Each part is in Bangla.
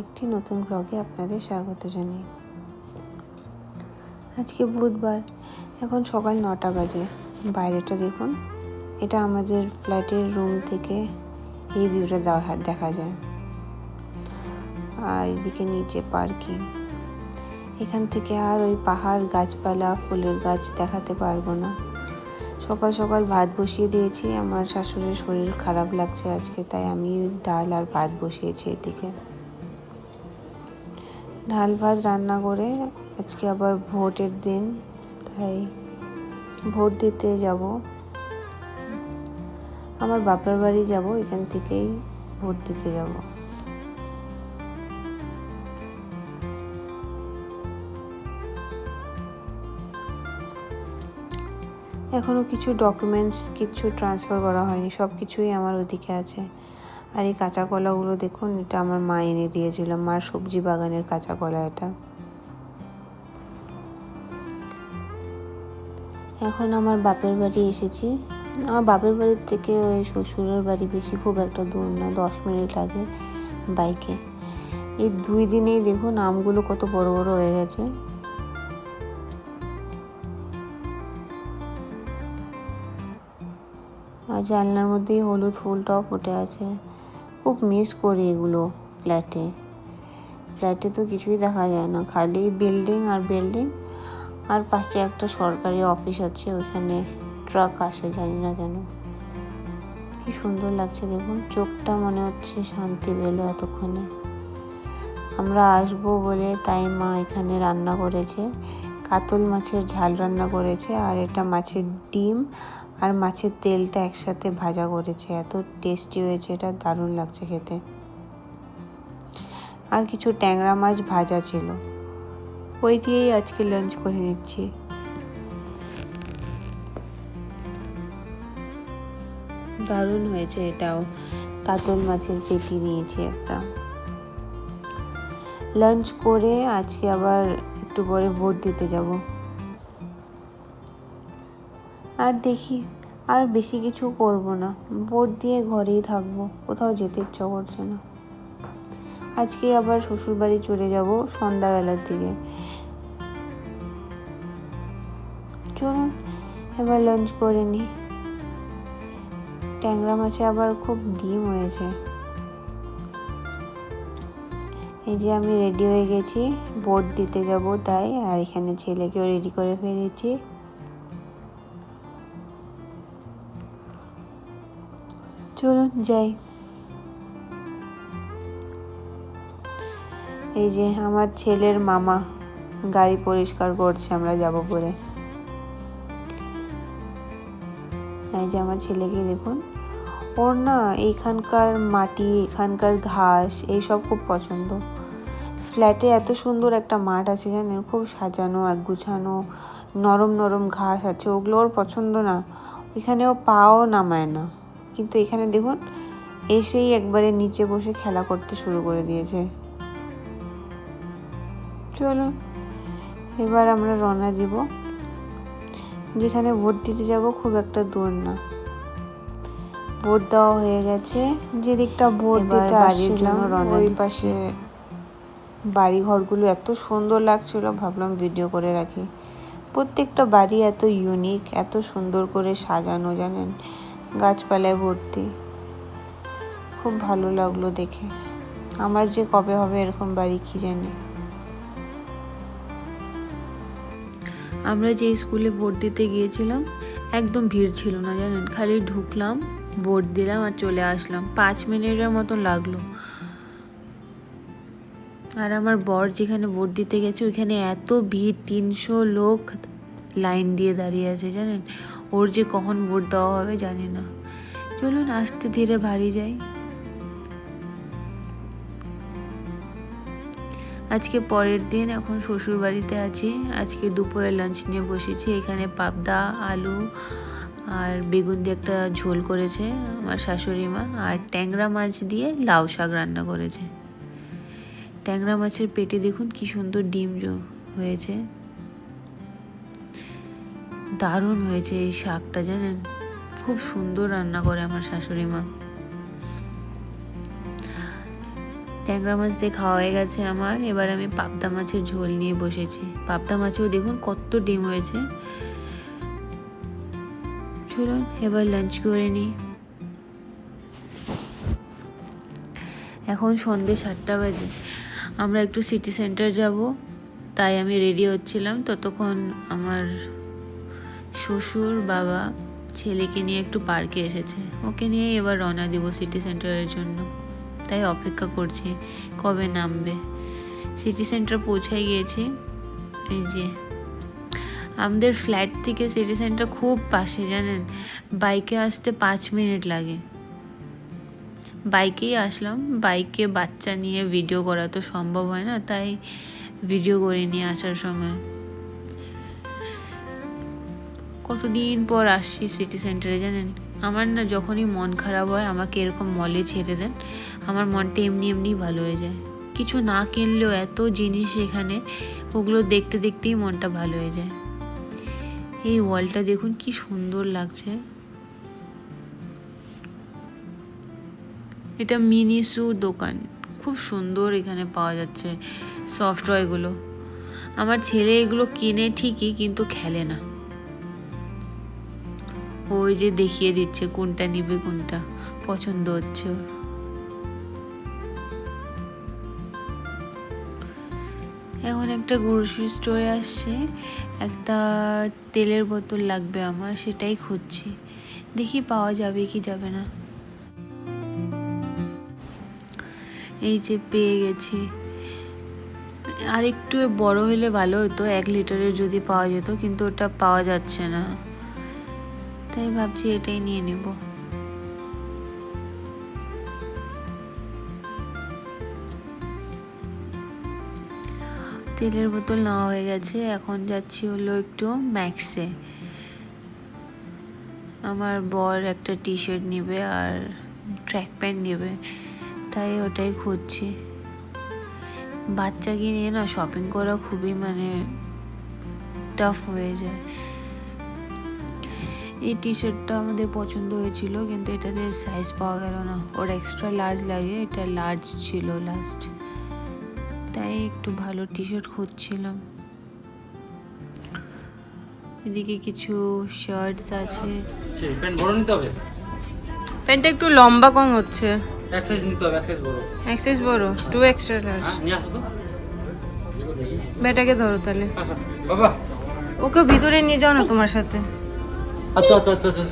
আরেকটি নতুন ব্লগে আপনাদের স্বাগত জানাই। আজকে বুধবার, এখন সকাল 9টা বাজে। বাইরেটা দেখুন, এটা আমাদের ফ্ল্যাটের রুম থেকে এই ভিউটা দেখা যায়। আর এদিকে নিচে পার্কিং। এখান থেকে আর ওই পাহাড়, গাছপালা, ফুলের গাছ দেখাতে পারবো না। সকাল সকাল ভাত বসিয়ে দিয়েছি। আমার শাশুড়ির শরীর খারাপ লাগছে আজকে, তাই আমি ডাল আর ভাত বসিয়েছি এদিকে। ডাল ভাত রান্না করে আজকে আবার ভোটের দিন, তাই ভোট দিতে যাব। আমার বাপের বাড়ি যাব, এখান থেকেই ভোট দিতে যাব। এখনও কিছু ডকুমেন্টস ট্রান্সফার করা হয়নি, সব কিছুই আমার ওদিকে আছে। আর এই কাঁচা কলাগুলো দেখুন, এটা আমার মা এনে দিয়েছিল, মার সবজি বাগানের কাঁচা কলা এটা। এখন আমার বাপের বাড়ি এসেছি। আমার বাপের বাড়ির থেকে ওই শ্বশুরের বাড়ি বেশি, খুব একটা দূর না, 10 মিনিট লাগে বাইকে। এই 2 দিনেই দেখুন আমগুলো কত বড় বড় হয়ে গেছে। আর জানলার মধ্যেই হলুদ ফুলটাও ফুটে আছে। খুব মিস করি এগুলো ফ্ল্যাটে তো কিছুই দেখা যায় না, খালি বিল্ডিং আর বিল্ডিং। আর পাশে একটা সরকারি অফিস আছে, ওইখানে ট্রাক আসে, জানি না কেন। কি সুন্দর লাগছে দেখুন, চোখটা মনে হচ্ছে শান্তি পেল এতক্ষণে। আমরা আসবো বলে তাই মা এখানে রান্না করেছে, কাতল মাছের ঝাল রান্না করেছে, আর এটা মাছের ডিম আর মাছের তেলটা একসাথে ভাজা করেছে। এত টেস্টি হয়েছে, এটা দারুণ লাগছে খেতে। আর কিছু ট্যাংরা মাছ ভাজা ছিল, ওই দিয়েই আজকে লাঞ্চ করে নিচ্ছি। দারুণ হয়েছে এটাও। কাতল মাছের পেটি নিয়েছি একটা। লাঞ্চ করে আজকে আবার একটু পরে ভোট দিতে যাব। আর দেখি, আর বেশি কিছু করব না, ভোট দিয়ে ঘরেই থাকবো, কোথাও যেতে ইচ্ছা করছে না। আজকে আবার শ্বশুর বাড়ি চলে যাব সন্ধ্যাবেলার দিকে। চলুন এবার লাঞ্চ করে নিই। ট্যাংরা মাছে আবার খুব ডিম হয়েছে। এই যে আমি রেডি হয়ে গেছি, ভোট দিতে যাব তাই। আর এখানে ছেলেকেও রেডি করে ফেলেছি। চলুন যাই। এই যে আমার ছেলের মামা গাড়ি পরিষ্কার করছে, আমরা যাব বলে। এই যে আমার ছেলেকে দেখুন, ওর না এইখানকার মাটি, এখানকার ঘাস এইসব খুব পছন্দ। ফ্ল্যাটে এত সুন্দর একটা মাঠ আছে জানেন, খুব সাজানো, একগুছানো, নরম নরম ঘাস আছে, ওগুলো ওর পছন্দ না। ওইখানেও পাও নামায় না, কিন্তু এখানে দেখুন এসেই একবারে নিচে বসে খেলা করতে শুরু করে দিয়েছে। চলো এবার আমরা রওনা দিব। যেখানে ভোট দিতে যাব খুব একটা দূর না। ভোট দেওয়া হয়ে গেছে, যে দিকটা ভোট দিতে আসছিলাম ওই পাশে বাড়ি ঘরগুলো এত সুন্দর লাগছিল, ভাবলাম ভিডিও করে রাখি। প্রত্যেকটা বাড়ি এত ইউনিক, এত সুন্দর করে সাজানো জানেন, গাছপালায় ভর্তি। খুব ভালো লাগলো দেখে। আমার যে কবে হবে এরকম বাড়ি কি জানি। আমরা যে স্কুলে ভোট দিতে গিয়েছিলাম একদম ভিড় ছিল না জানেন, খালি ঢুকলাম, ভোট দিলাম আর চলে আসলাম। 5 মিনিটের মতো লাগলো। আর আমার বর যেখানে ভোট দিতে গেছে ওইখানে এত ভিড়, 300 লোক লাইন দিয়ে দাঁড়িয়ে আছে জানেন। ওর যে কখন ভোট দেওয়া হবে জানি না। চলুন আস্তে ধীরে বাড়ি যাই। আজকে পরের দিন, এখন শ্বশুর বাড়িতে আছি। আজকে দুপুরে লাঞ্চ নিয়ে বসেছি। এখানে পাবদা, আলু আর বেগুন দিয়ে একটা ঝোল করেছে আমার শাশুড়ি মা, আর ট্যাংরা মাছ দিয়ে লাউ শাক রান্না করেছে। ট্যাংরা মাছের পেটে দেখুন কি সুন্দর ডিম হয়েছে, দারুণ হয়েছে এই শাকটা জানেন, খুব সুন্দর রান্না করে আমার শাশুড়ি মা। ট্যাংরা মাছ দিয়ে খাওয়া হয়ে গেছে আমার। এবার আমি পাবদা মাছের ঝোল নিয়ে বসেছি। পাবদা মাছেও দেখুন কত ডিম হয়েছে। চলুন এবার লাঞ্চ করে নিই। এখন সন্ধ্যে 7টা বাজে। আমরা একটু সিটি সেন্টার যাব, তাই আমি রেডি হচ্ছিলাম। ততক্ষণ আমার শ্বশুর বাবা ছেলেকে নিয়ে একটু পার্কে এসেছে, ওকে নিয়ে এবার রওনা দিব সিটি সেন্টারের জন্য। তাই অপেক্ষা করছি কবে নামবে। সিটি সেন্টার পৌঁছাই গিয়েছি। এই যে আমাদের ফ্ল্যাট থেকে সিটি সেন্টার খুব পাশে জানেন, বাইকে আসতে 5 মিনিট লাগে। বাইকেই আসলাম। বাইকে বাচ্চা নিয়ে ভিডিও করা তো সম্ভব হয় না, তাই ভিডিও করে নিয়ে আসার সময়। কতদিন পর আসছি সিটি সেন্টারে জানেন। আমার না যখনই মন খারাপ হয় আমাকে এরকম মলে ছেড়ে দেন, আমার মনটা এমনি এমনি ভালো হয়ে যায়। কিছু না কিনলেও এত জিনিস এখানে, ওগুলো দেখতে দেখতেই মনটা ভালো হয়ে যায়। এই ওয়ালটা দেখুন কি সুন্দর লাগছে। এটা মিনি শু দোকান, খুব সুন্দর এখানে পাওয়া যাচ্ছে সফট টয়গুলো। আমার ছেলে এগুলো কিনে ঠিকই, কিন্তু খেলে না। ওই যে দেখিয়ে দিচ্ছে কোনটা নিবে, কোনটা পছন্দ হচ্ছে ওর। এখন একটা গ্রোসারি স্টোরে আসছে, একটা তেলের বোতল লাগবে আমার, সেটাই খুঁজছি। দেখি পাওয়া যাবে কি যাবে না। এই যে পেয়ে গেছি। আর একটু বড় হলে ভালো হতো, 1 লিটারের যদি পাওয়া যেত, কিন্তু ওটা পাওয়া যাচ্ছে না, তাই ভাবছি এটাই নিয়ে নেব। তেলের বোতল নেওয়া হয়ে গেছে। এখন যাচ্ছি হলো একটু ম্যাক্সে। আমার বর একটা টি শার্ট নেবে আর ট্র্যাক প্যান্ট নেবে, তাই ওটাই খুঁজছি। বাচ্চাকে নিয়ে না শপিং করা খুবই টাফ হয়ে যায়। এই টি শার্টটা আমাদের পছন্দ হয়েছিল, কিন্তু এটাতে সাইজ পাওয়া গেল না। ওর এক্সট্রা লার্জ লাগে, এটা লার্জ ছিল লাস্ট, তাই একটু ভালো টি শার্ট খুঁজছিলাম। এদিকে কিছু শার্টস আছে। প্যান্ট বড় নিতে হবে, প্যান্টটা একটু লম্বা কম হচ্ছে। এক সাইজ নিতে হবে, এক সাইজ বড়। এক সাইজ বড়, 2 এক্সট্রা লার্জ। নিয়ে আসো তো বেটাকে ধরো তাহলে। আসো বাবা। ওকে ভিতরে নিয়ে যাও না তোমার সাথে। আচ্ছা আচ্ছা আচ্ছা আচ্ছা।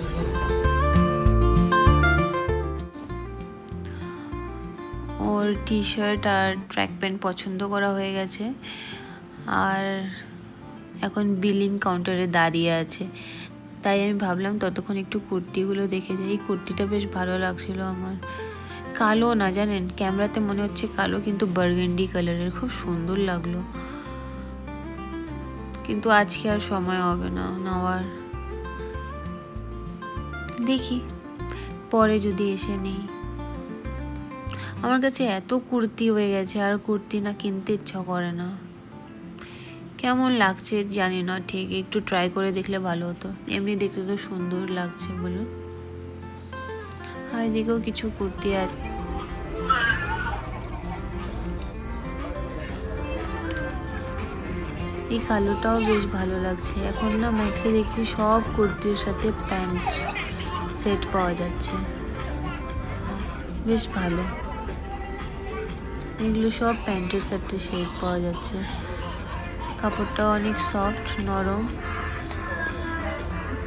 ওর টি শার্ট আর ট্র্যাক প্যান্ট পছন্দ করা হয়ে গেছে, আর এখন বিলিং কাউন্টারে দাঁড়িয়ে আছে। তাই আমি ভাবলাম ততক্ষণ একটু কুর্তিগুলো দেখে যাই। এই কুর্তিটা বেশ ভালো লাগছিল আমার। কালো না জানেন, ক্যামেরাতে মনে হচ্ছে কালো, কিন্তু বার্গেন্ডি কালারের, খুব সুন্দর লাগলো। কিন্তু আজকে আর সময় হবে না নেওয়ার, দেখি পরে যদি এসে নেই। আমার কাছে এত কুর্তি হয়ে গেছে, আর কুর্তি না কিনতে ইচ্ছা করে না। কেমন লাগছে জানি না ঠিক, একটু ট্রাই করে দেখলে ভালো হতো। এমনি দেখতে তো সুন্দর লাগছে বলুন। আর এদিকেও কিছু কুর্তি আছে। এই কালোটাও বেশ ভালো লাগছে। এখন না ম্যাক্সে দেখছি সব কুর্তির সাথে প্যান্ট সেট পাওয়া যাচ্ছে, বেশ ভালো। এগুলো সব প্যান্টের সাথে সেট পাওয়া যাচ্ছে। কাপড়টা অনেক সফট নরম।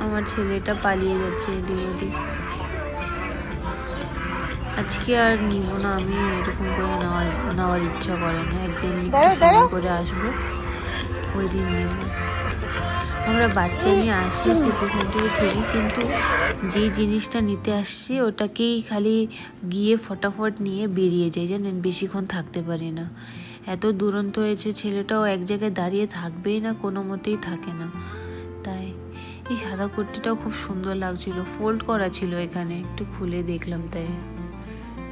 আমার ছেলেটা পালিয়ে যাচ্ছে এদিক ওদিক। আজকে আর নিব না আমি, এরকম করে নেওয়ার ইচ্ছা করে না। একদিন সময় করে আসবো, ওই দিন নেব। আমরা বাচ্চা নিয়ে আসি সিটি সেন্টারে ঠিকই, কিন্তু যে জিনিসটা নিতে আসছি ওটাকেই খালি গিয়ে ফটাফট নিয়ে বেরিয়ে যাই জানেন, বেশিক্ষণ থাকতে পারি না। এত দুরন্ত হয়েছে ছেলেটাও, এক জায়গায় দাঁড়িয়ে থাকবেই না, কোনো মতেই থাকে না। তাই এই সাদা কুর্তিটাও খুব সুন্দর লাগছিল, ফোল্ড করা ছিল এখানে, একটু খুলে দেখলাম, তাই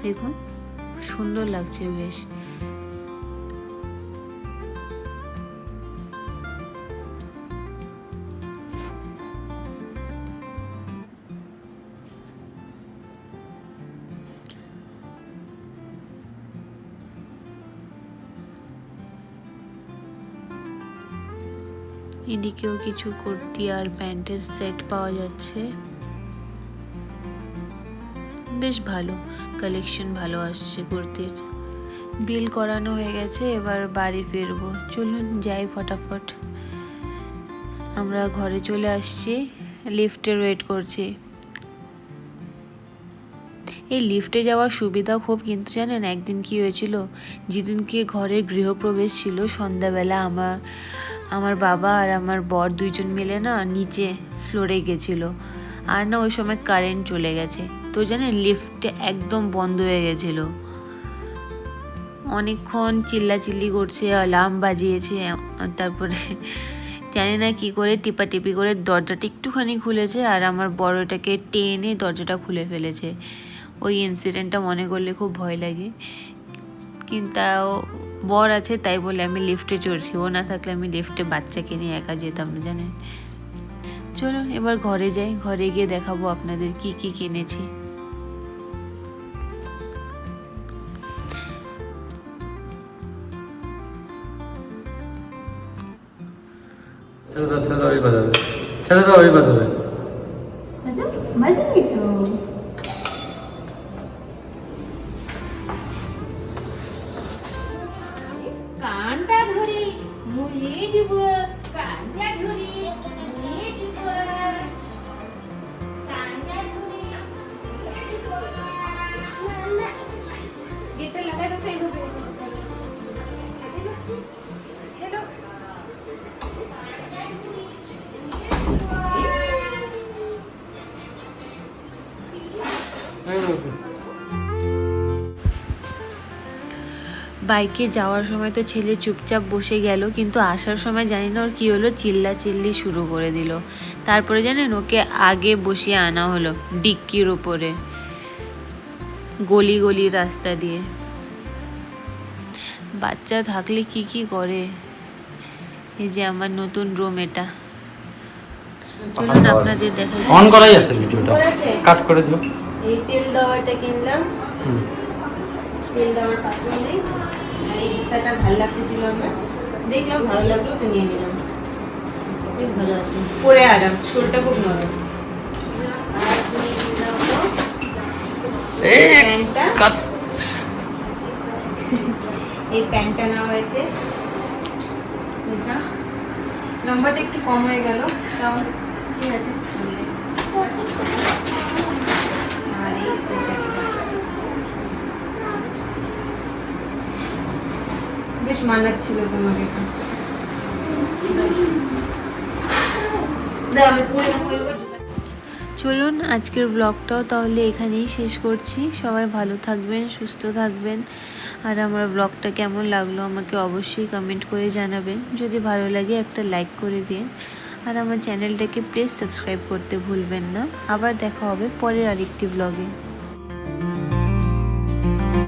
দেখুন সুন্দর লাগছে বেশ। এদিকেও কিছু কুর্তি আর প্যান্টের সেট পাওয়া যাচ্ছে, বেশ ভালো কালেকশন, ভালো আসছে কুর্তির। বিল করানো হয়ে গেছে, এবার বাড়ি ফিরবো। চলুন যাই ফটাফট। আমরা ঘরে চলে আসছি, লিফটের ওয়েট করছি। এই লিফটে যাওয়ার সুবিধা খুব, কিন্তু জানেন একদিন কি হয়েছিল, যেদিনকে ঘরের গৃহপ্রবেশ ছিল সন্ধ্যাবেলা আমার বাবা আর আমার বর দুইজন মিলে না নিচে ফ্লোরে গেছিল, আর না ওই সময় কারেন্ট চলে গেছে। তো জানেন লিফটে একদম বন্ধ হয়ে গেছিলো, অনেকক্ষণ চিল্লাচিল্লি করছে, অ্যালার্ম বাজিয়েছে, তারপরে জানি না কি করে টিপাটিপি করে দরজাটা একটুখানি খুলেছে, আর আমার বড়টাকে টেনে দরজাটা খুলে ফেলেছে। ওই ইনসিডেন্টটা মনে করলে খুব ভয় লাগে, কিন্তু তাও বর আছে তাই বলে আমি লিফটে চড়ছি, ও না থাকলে আমি লিফটে বাচ্চাকে নিয়ে একা যেতাম না জানেন। চলো এবার ঘরে যাই, ঘরে গিয়ে দেখাবো আপনাদের কি কি কিনেছি। ছেড়ে দাও, এই বাজাবে, ছেড়ে দাও, এই বাজাবে। বাজেনি তো। কানটা ধরে মুড়িয়ে দিব, কানটা ধরে মুড়িয়ে দিব, কানটা ধরে গেতে লাগাই দাও এইভাবে। হ্যালো বাইকে যাওয়ার সময় তো ছেলে চুপচাপ বসে গেল, কিন্তু আসার সময় জানি না ওর কী হলো, চিল্লাচিল্লি শুরু করে দিল। তারপরে জানেন ওকে আগে বসিয়ে আনা হলো ডিক্কির উপরে, গলি গলি রাস্তা দিয়ে। বাচ্চা থাকলে কি কি করে। এই যে আমার নতুন রুম, এটা চলুন আপনাদের দেখাই। অন করাই আছে ভিডিওটা, কাট করে দিও। এই তেল দেওয়াটা কিনলাম, তেল দেওয়ার পাত্র নেই, আর এই জুতাটা ভালো লাগতেছিল, আমরা দেখলাম ভালো লাগলো তো নিয়ে নিলাম। বেশ ভালো আছে, পরে আরাম, শোলটা খুব নরম। আর তুমি কিনলাম প্যান্টটা, এই প্যান্টটা নেওয়া হয়েছে, এটা লম্বাটা একটু কম হয়ে গেল, তাও ঠিক আছে। আর এই টি-শার্টটা বেশ মানাচ্ছিল তোমাকে, চলুন আজকের ব্লগটাও তাহলে এখানেই শেষ করছি। সবাই ভালো থাকবেন, সুস্থ থাকবেন, আর আমার ব্লগটা কেমন লাগলো আমাকে অবশ্যই কমেন্ট করে জানাবেন। যদি ভালো লাগে একটা লাইক করে দিন, আর আমার চ্যানেলটাকে প্লিজ সাবস্ক্রাইব করতে ভুলবেন না। আবার দেখা হবে পরের আরেকটি ব্লগে।